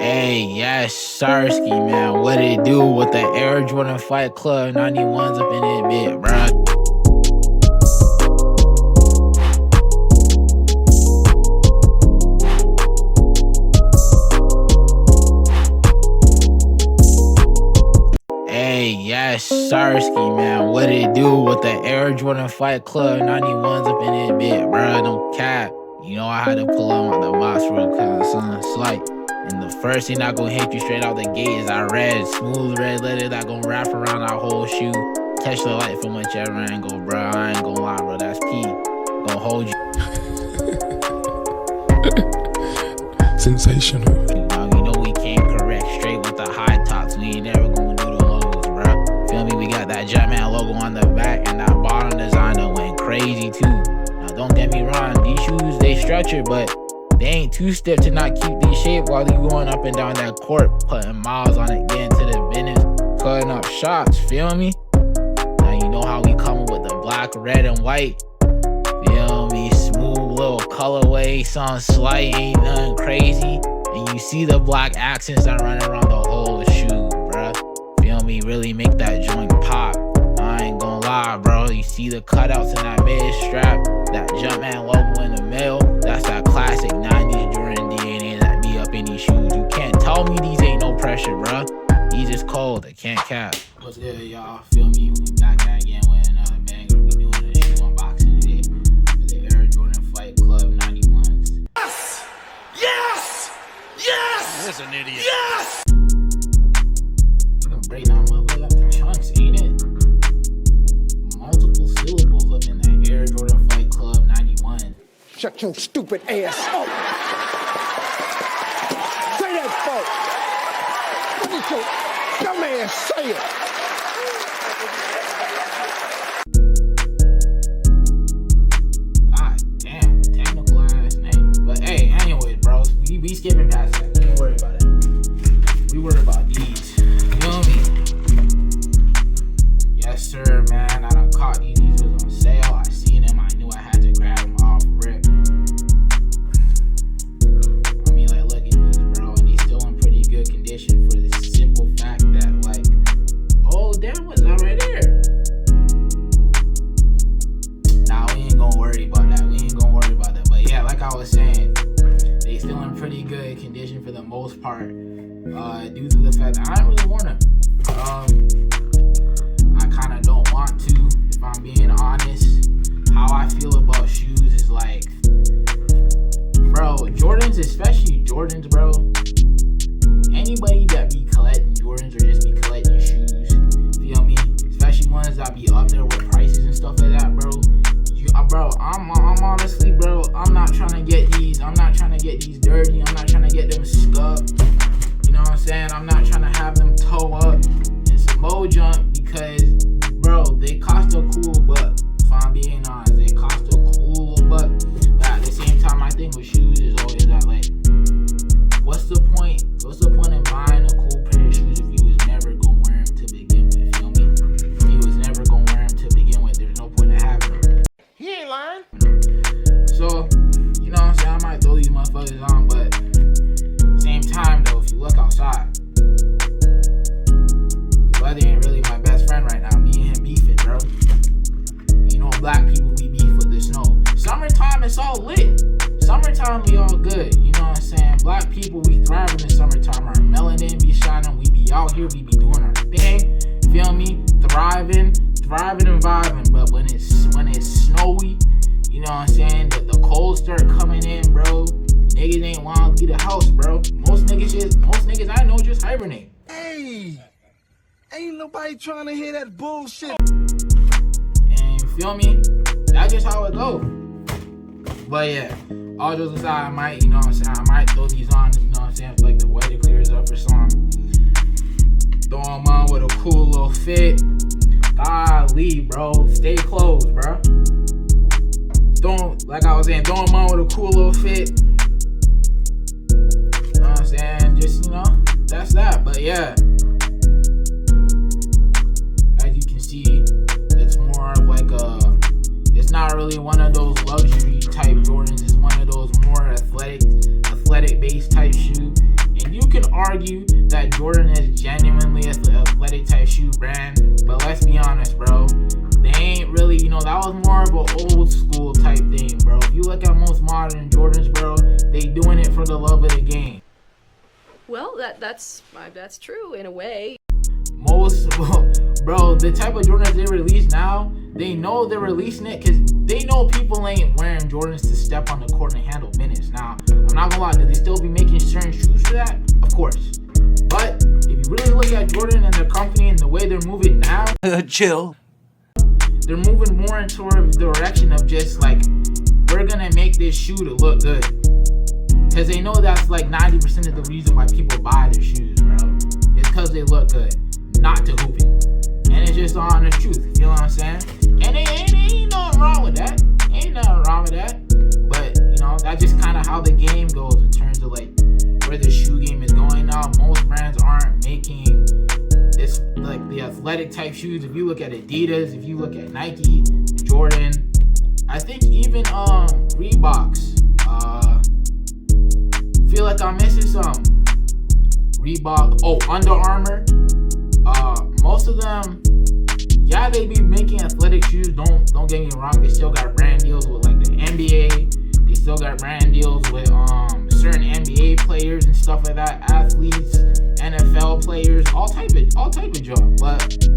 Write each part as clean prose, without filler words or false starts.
Hey, yes, Sarsky, man. What it do with the Air Jordan Fight Club 91's up in it, bit, bruh. Hey, yes, Sarsky, man. What it do with the Air Jordan Fight Club 91's up in it, bit, bruh. No cap. You know I had to pull on the box real quick, son. Slight. And the first thing that gonna hit you straight out the gate is that red, smooth red letter that gonna wrap around that whole shoe. Catch the light from whichever angle, bro. I ain't gonna lie, bro. That's P. Gonna hold you. Sensational. You know we came correct, straight with the high tops. We ain't never gonna do the logos, bro. Feel me? We got that Jumpman logo on the back, and that bottom designer went crazy too. Now don't get me wrong, these shoes they structured, but they ain't too stiff to not keep these shape while you going up and down that court, putting miles on it, getting to the business, cutting up shots, feel me? Now you know how we coming with the black, red, and white, feel me? Smooth little colorway, something slight, ain't nothing crazy. And you see the black accents that run around the whole shoe, bruh. Feel me? Really make that joint pop. I ain't gonna lie, bro. You see the cutouts in that mid strap, that Jumpman logo in the middle. That's that classic 90s Jordan DNA that be up in these shoes. You can't tell me these ain't no pressure, bro. These is cold. I can't cap. What's good, y'all? Feel me? We back at again with another banger. We doing a shoe unboxing today for the Air Jordan Fight Club 91's. Yes! Yes! Yes! That's an idiot. Yes! You can break down motherfucker up in chunks, ain't it? Multiple syllables up in that Air Jordan Fight Club 91. Shut your stupid ass up. Say that, folks. What did your dumb ass say it? God damn, technical ass name. But hey, anyways, bros, we skipping past that. We ain't worried about it. We worry about these. Feel me? Yes, sir, man. I done caught these. These was on sale. I seen them. I knew I had to grab them off rip. I mean, like, look at these, bro. And they still in pretty good condition for the simple fact that, like, oh, damn, what's that right there? Nah, we ain't gonna worry about that. We ain't gonna worry about that. But yeah, like I was saying, they still in pretty good condition for the most part, due to the fact that I don't really want them. I kind of don't want to, if I'm being honest. How I feel about shoes is like, bro, Jordans, especially Jordans, bro. Anybody that be collecting Jordans or just be collecting shoes, feel me? Especially ones that be up there with prices and stuff like that, bro. Bro, I'm honestly, bro, I'm not trying to get these. I'm not trying to get these dirty. I'm not trying to get them scuffed. You know what I'm saying? I'm not trying to have them toe up and some mo jump because, bro, they cost a cool buck. If I'm being honest, they cost a cool buck. But at the same time, my thing with shoes is always that, like, what's the point? What's the point in buying a cool pair of shoes if you was never gonna wear them to begin with? Feel me? If you was never gonna wear them to begin with, there's no point in having them. He ain't lying. So, you know what I'm saying? I might throw these motherfuckers on, but same time though, if you look outside, the weather ain't really my best friend right now. Me and him beefing, bro. You know, black people, we beef with the snow. Summertime, it's all lit. Summertime, we all good. You know what I'm saying? Black people, we thrive in the summertime. Our melanin be shining. We be out here. We be doing our thing. Feel me? Thriving and vibing. But when it's snowy, you know what I'm saying? The cold start coming in, bro. Niggas ain't want to leave the house, bro. Most niggas I know just hibernate. Hey, ain't nobody trying to hear that bullshit. And feel me? That's just how it go. But yeah, all jokes aside, I might, you know what I'm saying? I might throw these on, you know what I'm saying? Like the weather clears up or something. Throw them on with a cool little fit. Golly, bro. Stay closed, bro. Like I was saying, throw them on with a cool little fit. You know what I'm saying? Just, you know, that's that. But yeah. As you can see, it's more of like it's not really one of those luxury type Jordans. It's one of those more athletic based type shoe. And you can argue that Jordan is genuinely an athletic type shoe brand, but let's be honest, bro. They ain't really, that was more of an old school type thing, bro. If you look at most modern Jordans, bro, they doing it for the love of the game. Well, that's true in a way. Bro, the type of Jordans they release now, they know they're releasing it because they know people ain't wearing Jordans to step on the court and handle minutes. Now, I'm not gonna lie, do they still be making certain shoes for that? Of course. But if you really look at Jordan and their company and the way they're moving now, Chill. they're moving more into the direction of just like, we're gonna make this shoe to look good. Because they know that's like 90% of the reason why people buy their shoes, bro. It's because they look good, not to hoop it. And it's just the honest truth, you know what I'm saying? And ain't nothing wrong with that. Ain't nothing wrong with that. But, that's just kind of how the game goes in terms of like where the shoe game is going now. Most brands aren't making this like the athletic type shoes. If you look at Adidas, if you look at Nike, Jordan, I think even Reeboks, feel like I'm missing some. Reebok, Under Armour. Most of them, yeah, they be making athletic shoes. Don't get me wrong. They still got brand deals with like the NBA. They still got brand deals with certain NBA players and stuff like that. Athletes, NFL players, all type of junk. But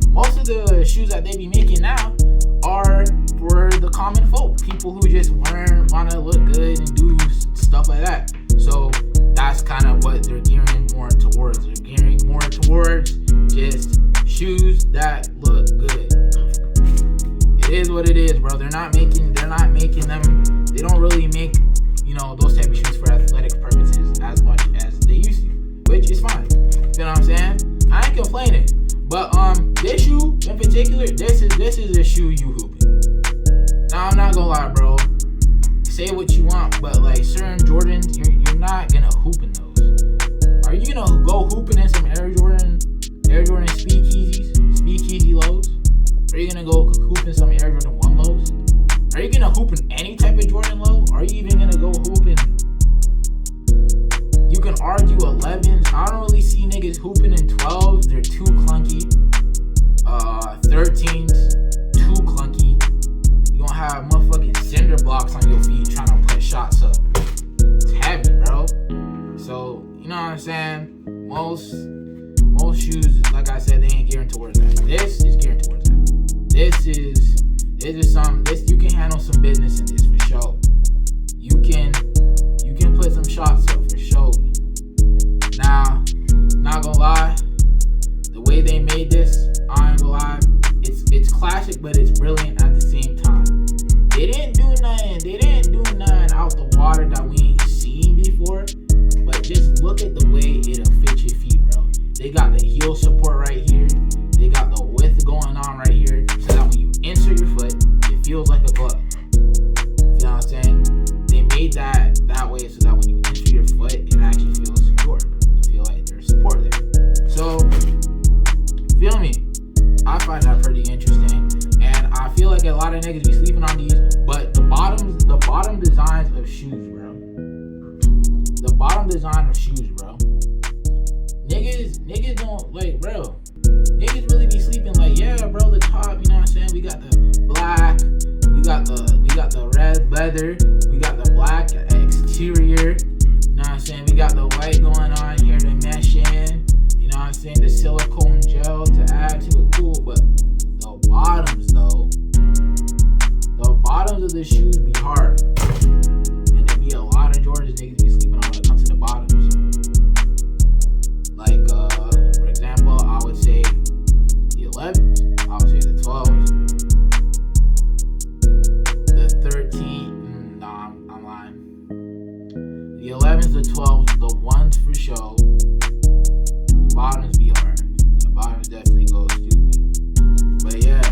most of the shoes that they be making now are for the common folk, people who just want to look good and do stuff like that. So that's kind of what they're gearing more towards. They're gearing more towards just shoes that look good. It is what it is, bro. They're not making them. They don't really make those type of shoes for athletic purposes as much as they used to, which is fine. You know what I'm saying? I ain't complaining. But this shoe in particular, this is a shoe you hooping. Now I'm not gonna lie, bro. Say what you want, but like certain Jordans, you're not gonna hoop in those. Are you gonna go hooping in some Air Jordan speakeasy lows? Are you gonna go hoop in some Air Jordan 1 lows? Are you gonna hoop in any type of Jordan low? Are you even gonna go hooping? You can argue 11s. I don't really see niggas hooping in 12s. They're too clunky. 13s, too clunky. You gonna have motherfucking cinder blocks on your feet trying to put shots up. It's heavy, bro. So, you know what I'm saying? Most shoes, like I said, they ain't gearing towards that. This is gearing towards that. This you can handle some business in this for sure. You can put some shots up for sure. Now, not gonna lie, the way they made this, I ain't gonna lie, it's classic, but it's brilliant at the same time. They didn't do nothing out the water that we ain't seen before, but just look at the way it'll fit your feet, bro. They got the heel support right here. They got the width going on right here, so that when you insert your foot, it feels like a glove. You know what I'm saying? They made that way so that when you insert your foot, it actually feels secure. You feel like there's support there. So, feel me? I find that pretty interesting, and I feel like a lot of niggas be sleeping on these. But the bottom designs of shoes, bro. The bottom design of shoes, bro. Niggas don't like, bro. Niggas really be sleeping like, yeah, bro. The top, you know what I'm saying? We got the black, we got the red leather, we got the black exterior. You know what I'm saying? We got the white going on here to mesh in. You know what I'm saying? The silicone gel to add to it, cool. But the bottoms, though, the bottoms of the shoes be hard, and there be a lot of Jordans niggas be sleeping on when it comes to the bottoms. Like, for example, I would say the 11s, I would say the 12s, the 13. Nah, I'm lying. The 11s, the 12s, the ones for sure. The bottoms be hard. The bottoms definitely go stupid. But yeah,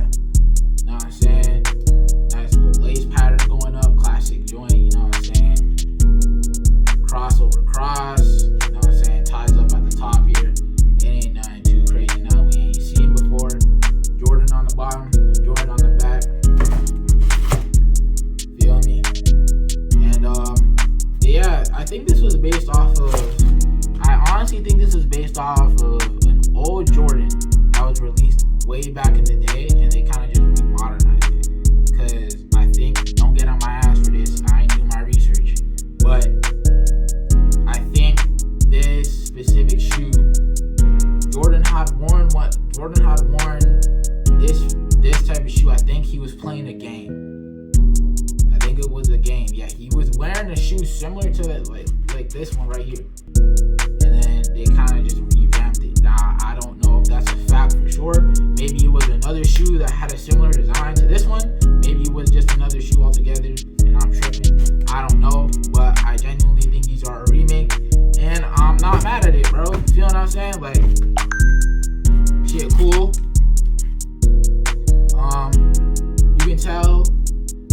know what I'm saying? Nice little lace pattern going up, classic joint, you know what I'm saying? Crossover cross, you know what I'm saying? Ties up at the top here. It ain't nothing too crazy now. We ain't seen before. Jordan on the bottom, Jordan on the back. Feel me? And yeah, I think this was based off of had worn this type of shoe. I think he was playing a game. I think it was a game. Yeah, he was wearing a shoe similar to that, like this one right here. And then they kind of just revamped it. Now, I don't know if that's a fact for sure. Maybe it was another shoe that had a similar design to this one. Maybe it was just another shoe altogether, and I'm tripping. I don't know, but I genuinely think these are a remake, and I'm not mad at it, bro. Feel what I'm saying? Like, shit, cool. You can tell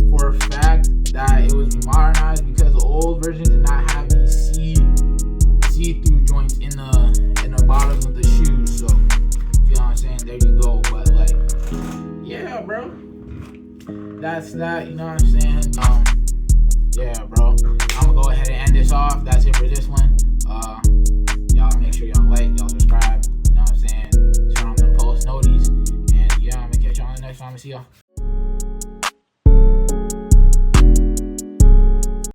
for a fact that it was modernized because the old version did not have these see-through joints in the bottoms of the shoes. So, feel what I'm saying? There you go. But like, yeah, bro. That's that. You know what I'm saying? Yeah, bro. I'm gonna go ahead and end this off. That's it for this one. Y'all make sure y'all like, y'all subscribe. You know what I'm saying? Turn on them post notices. And yeah, I'm gonna catch y'all on the next one. I'm gonna see y'all.